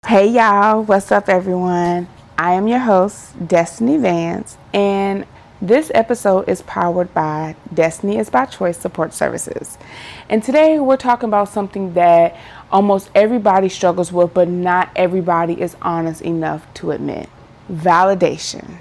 Hey y'all, what's up everyone? I am your host, Destiny Vance, and this episode is powered by Destiny is by Choice Support Services. And today we're talking about something that almost everybody struggles with, but not everybody is honest enough to admit. Validation.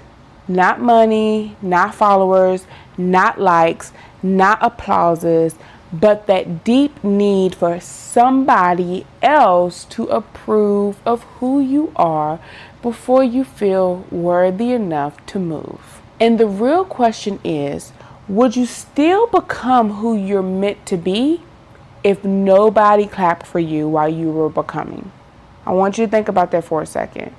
Not money, not followers, not likes, not applauses, but that deep need for somebody else to approve of who you are before you feel worthy enough to move. And the real question is, would you still become who you're meant to be if nobody clapped for you while you were becoming? I want you to think about that for a second.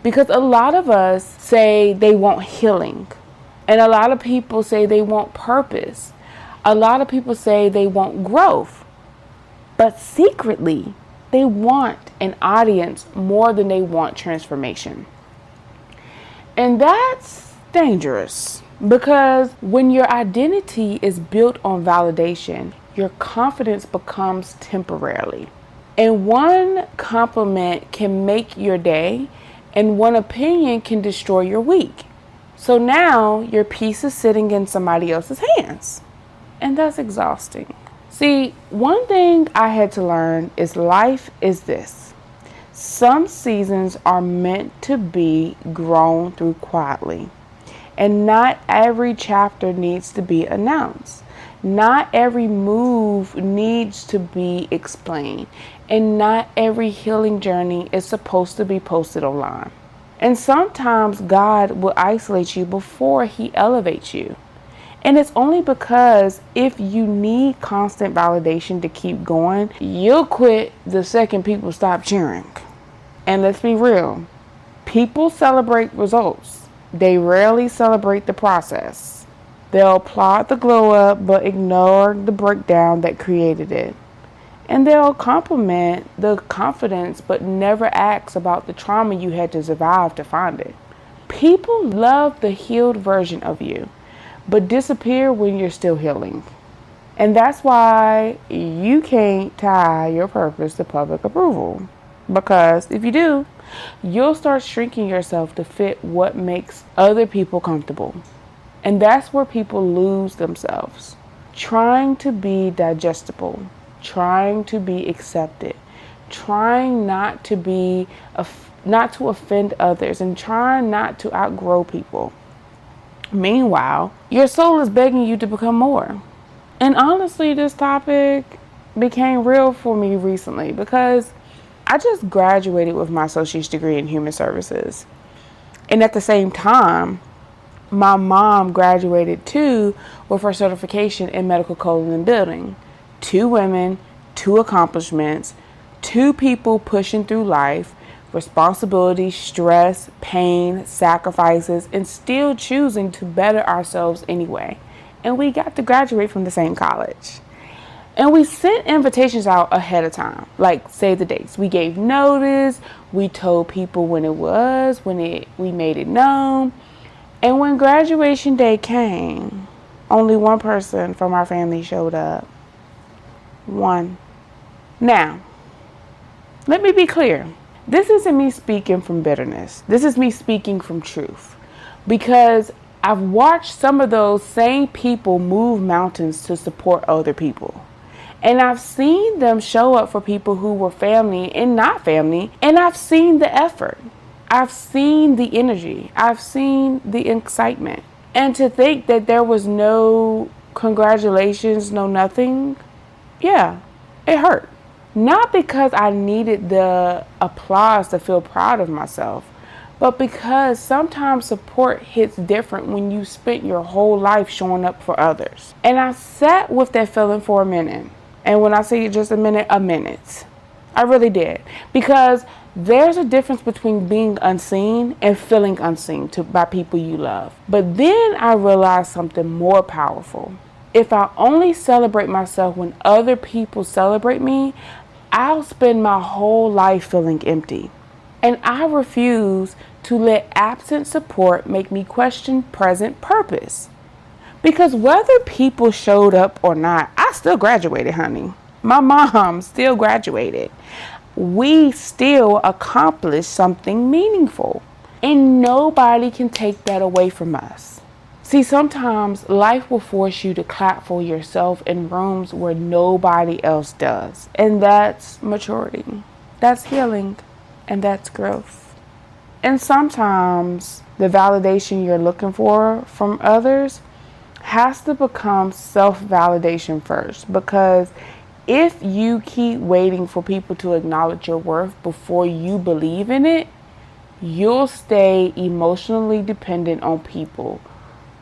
Because a lot of us say they want healing. And a lot of people say they want purpose. A lot of people say they want growth. But secretly, they want an audience more than they want transformation. And that's dangerous. Because when your identity is built on validation, your confidence becomes temporarily. And one compliment can make your day, and one opinion can destroy your week. So now your peace is sitting in somebody else's hands. And that's exhausting. See, one thing I had to learn is life is this. Some seasons are meant to be grown through quietly. And not every chapter needs to be announced. Not every move needs to be explained. And not every healing journey is supposed to be posted online. And sometimes God will isolate you before He elevates you. And it's only because if you need constant validation to keep going, you'll quit the second people stop cheering. And let's be real, people celebrate results. They rarely celebrate the process. They'll applaud the glow up but ignore the breakdown that created it. And they'll compliment the confidence but never ask about the trauma you had to survive to find it. People love the healed version of you, but disappear when you're still healing. And that's why you can't tie your purpose to public approval. Because if you do, you'll start shrinking yourself to fit what makes other people comfortable. And that's where people lose themselves. Trying to be digestible, trying to be accepted, trying not to offend others, and trying not to outgrow people. Meanwhile, your soul is begging you to become more. And honestly, this topic became real for me recently because I just graduated with my associate's degree in human services. And at the same time, my mom graduated too with her certification in medical coding and building. 2 women, 2 accomplishments, 2 people pushing through life, responsibility, stress, pain, sacrifices, and still choosing to better ourselves anyway. And we got to graduate from the same college. And we sent invitations out ahead of time, like save the dates. We gave notice, we told people when it was, we made it known. And when graduation day came, only one person from our family showed up. One. Now, let me be clear. This isn't me speaking from bitterness. This is me speaking from truth. Because I've watched some of those same people move mountains to support other people. And I've seen them show up for people who were family and not family. And I've seen the effort. I've seen the energy. I've seen the excitement. And to think that there was no congratulations, no nothing, yeah, it hurt. Not because I needed the applause to feel proud of myself, but because sometimes support hits different when you spent your whole life showing up for others. And I sat with that feeling for a minute. And when I say just a minute, I really did. Because there's a difference between being unseen and feeling unseen by people you love. But then I realized something more powerful. If I only celebrate myself when other people celebrate me, I'll spend my whole life feeling empty. And I refuse to let absent support make me question present purpose. Because whether people showed up or not, I still graduated, honey. My mom still graduated. we still accomplished something meaningful. And nobody can take that away from us. See, sometimes life will force you to clap for yourself in rooms where nobody else does. And that's maturity. That's healing. And that's growth. And sometimes the validation you're looking for from others has to become self-validation first. Because if you keep waiting for people to acknowledge your worth before you believe in it, you'll stay emotionally dependent on people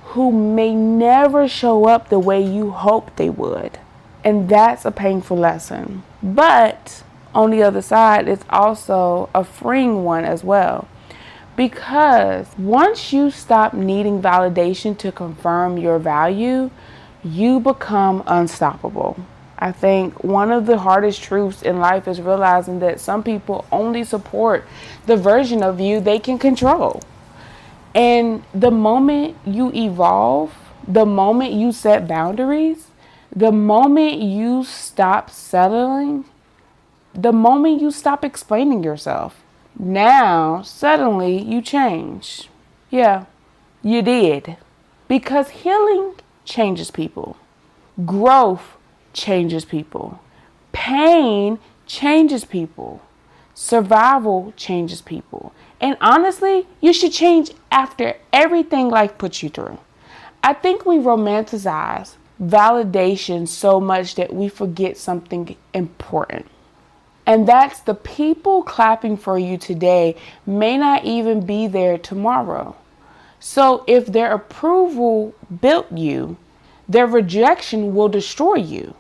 who may never show up the way you hoped they would. And that's a painful lesson. But on the other side, it's also a freeing one as well. Because once you stop needing validation to confirm your value, you become unstoppable. I think one of the hardest truths in life is realizing that some people only support the version of you they can control. And the moment you evolve, the moment you set boundaries, the moment you stop settling, the moment you stop explaining yourself, now suddenly you change. Yeah, you did. Because healing changes people. Growth changes people. Pain changes people. Survival changes people. And honestly, you should change after everything life puts you through. I think we romanticize validation so much that we forget something important. And that's the people clapping for you today may not even be there tomorrow. So if their approval built you, their rejection will destroy you.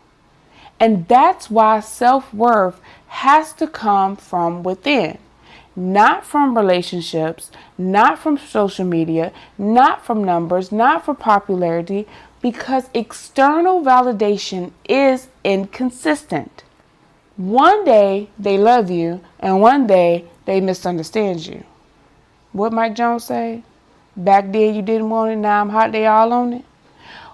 And that's why self-worth has to come from within. Not from relationships, not from social media, not from numbers, not from popularity, because external validation is inconsistent. One day they love you, and one day they misunderstand you. What Mike Jones say? Back then you didn't want it, now I'm hot, they all on it.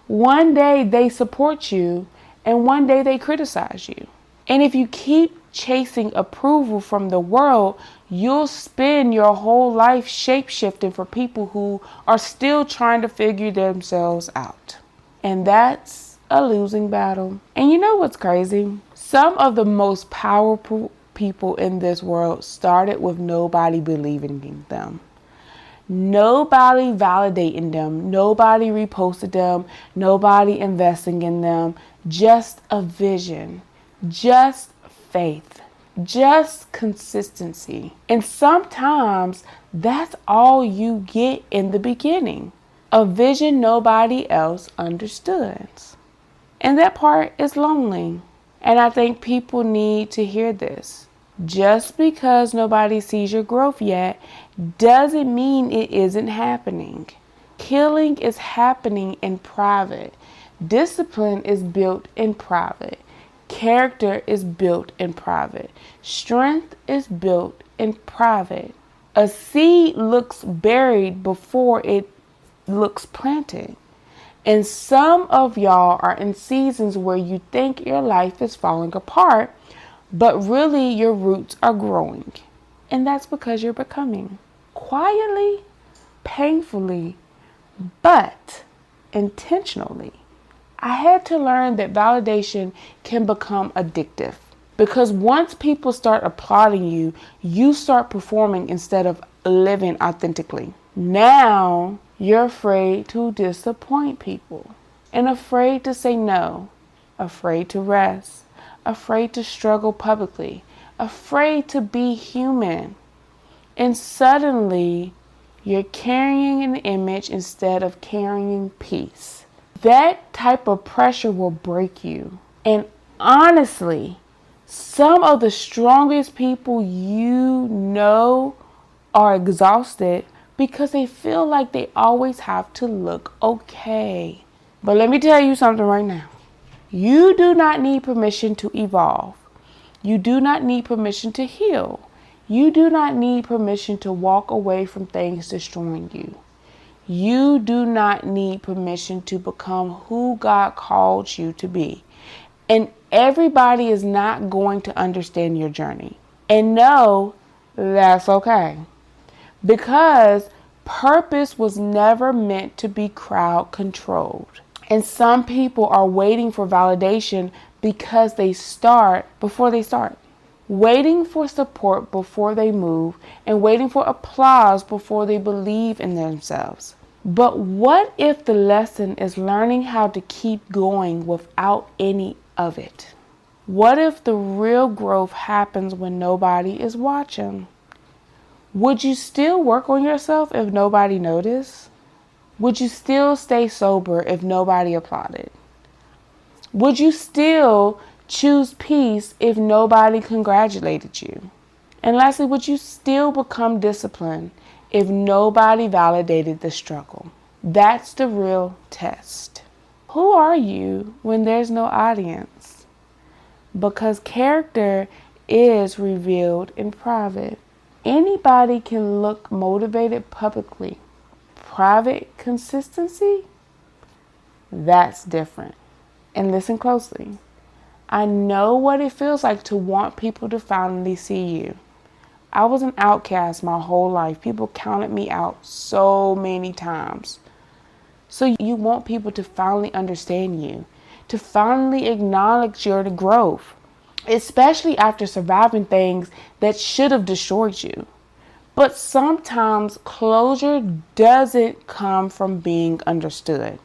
One day they support you, and one day they criticize you. And if you keep chasing approval from the world, you'll spend your whole life shape-shifting for people who are still trying to figure themselves out. And that's a losing battle. And you know what's crazy? Some of the most powerful people in this world started with nobody believing in them. Nobody validating them, nobody reposted them, nobody investing in them, just a vision, just faith, just consistency. And sometimes that's all you get in the beginning, a vision nobody else understands. And that part is lonely. And I think people need to hear this. Just because nobody sees your growth yet doesn't mean it isn't happening. Healing is happening in private. Discipline is built in private. Character is built in private. Strength is built in private. A seed looks buried before it looks planted. And some of y'all are in seasons where you think your life is falling apart, but really your roots are growing. And that's because you're becoming. Quietly, painfully, but intentionally. I had to learn that validation can become addictive. Because once people start applauding you, you start performing instead of living authentically. Now, you're afraid to disappoint people and afraid to say no, afraid to rest, afraid to struggle publicly, afraid to be human. And suddenly, you're carrying an image instead of carrying peace. That type of pressure will break you. And honestly, some of the strongest people you know are exhausted because they feel like they always have to look okay. But let me tell you something right now. You do not need permission to evolve. You do not need permission to heal. You do not need permission to walk away from things destroying you. You do not need permission to become who God called you to be. And everybody is not going to understand your journey. And know that's okay. Because purpose was never meant to be crowd controlled. And some people are waiting for validation because they start before they start. Waiting for support before they move, and waiting for applause before they believe in themselves. But what if the lesson is learning how to keep going without any of it? What if the real growth happens when nobody is watching? Would you still work on yourself if nobody noticed? Would you still stay sober if nobody applauded? Would you still choose peace if nobody congratulated you? And lastly, would you still become disciplined if nobody validated the struggle? That's the real test. Who are you when there's no audience? Because character is revealed in private. Anybody can look motivated publicly. Private consistency? That's different. And listen closely. I know what it feels like to want people to finally see you. I was an outcast my whole life. People counted me out so many times. So you want people to finally understand you, to finally acknowledge your growth, especially after surviving things that should have destroyed you. But sometimes closure doesn't come from being understood.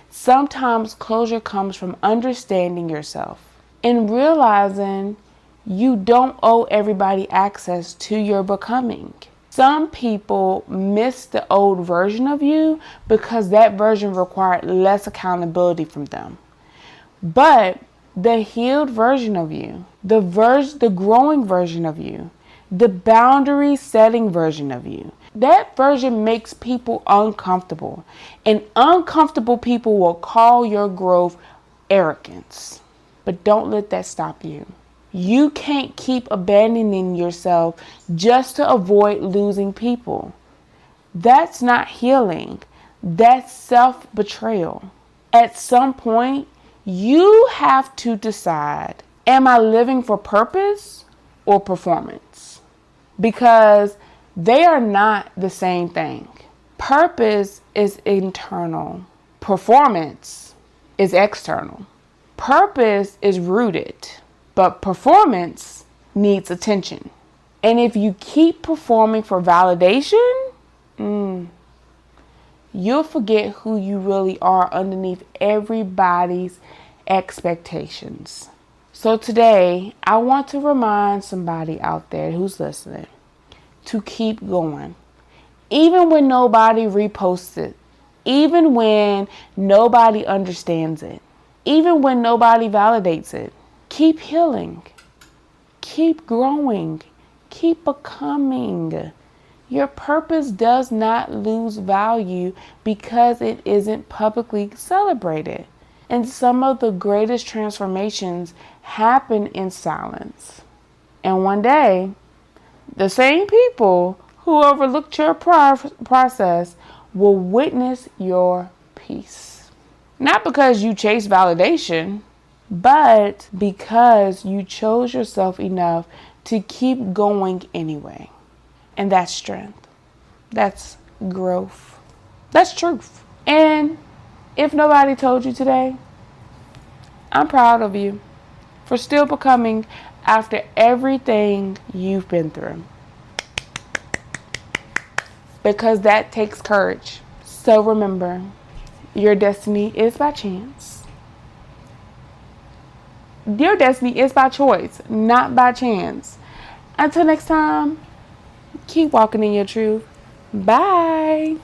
Sometimes closure comes from understanding yourself and realizing you don't owe everybody access to your becoming. Some people miss the old version of you because that version required less accountability from them. But the healed version of you, the growing version of you, the boundary setting version of you, that version makes people uncomfortable. And uncomfortable people will call your growth arrogance. But don't let that stop you. You can't keep abandoning yourself just to avoid losing people. That's not healing. That's self-betrayal. At some point, you have to decide, am I living for purpose or performance? Because they are not the same thing. Purpose is internal. Performance is external. Purpose is rooted, but performance needs attention. And if you keep performing for validation, you'll forget who you really are underneath everybody's expectations. So today, I want to remind somebody out there who's listening to keep going. Even when nobody reposts it, even when nobody understands it, even when nobody validates it, keep healing, keep growing, keep becoming. Your purpose does not lose value because it isn't publicly celebrated. And some of the greatest transformations happen in silence. And one day, the same people who overlooked your process will witness your peace. Not because you chase validation, but because you chose yourself enough to keep going anyway. And that's strength. That's growth. That's truth. And if nobody told you today, I'm proud of you for still becoming after everything you've been through. Because that takes courage. So remember, your destiny is by chance. Your destiny is by choice, not by chance. Until next time, keep walking in your truth. Bye.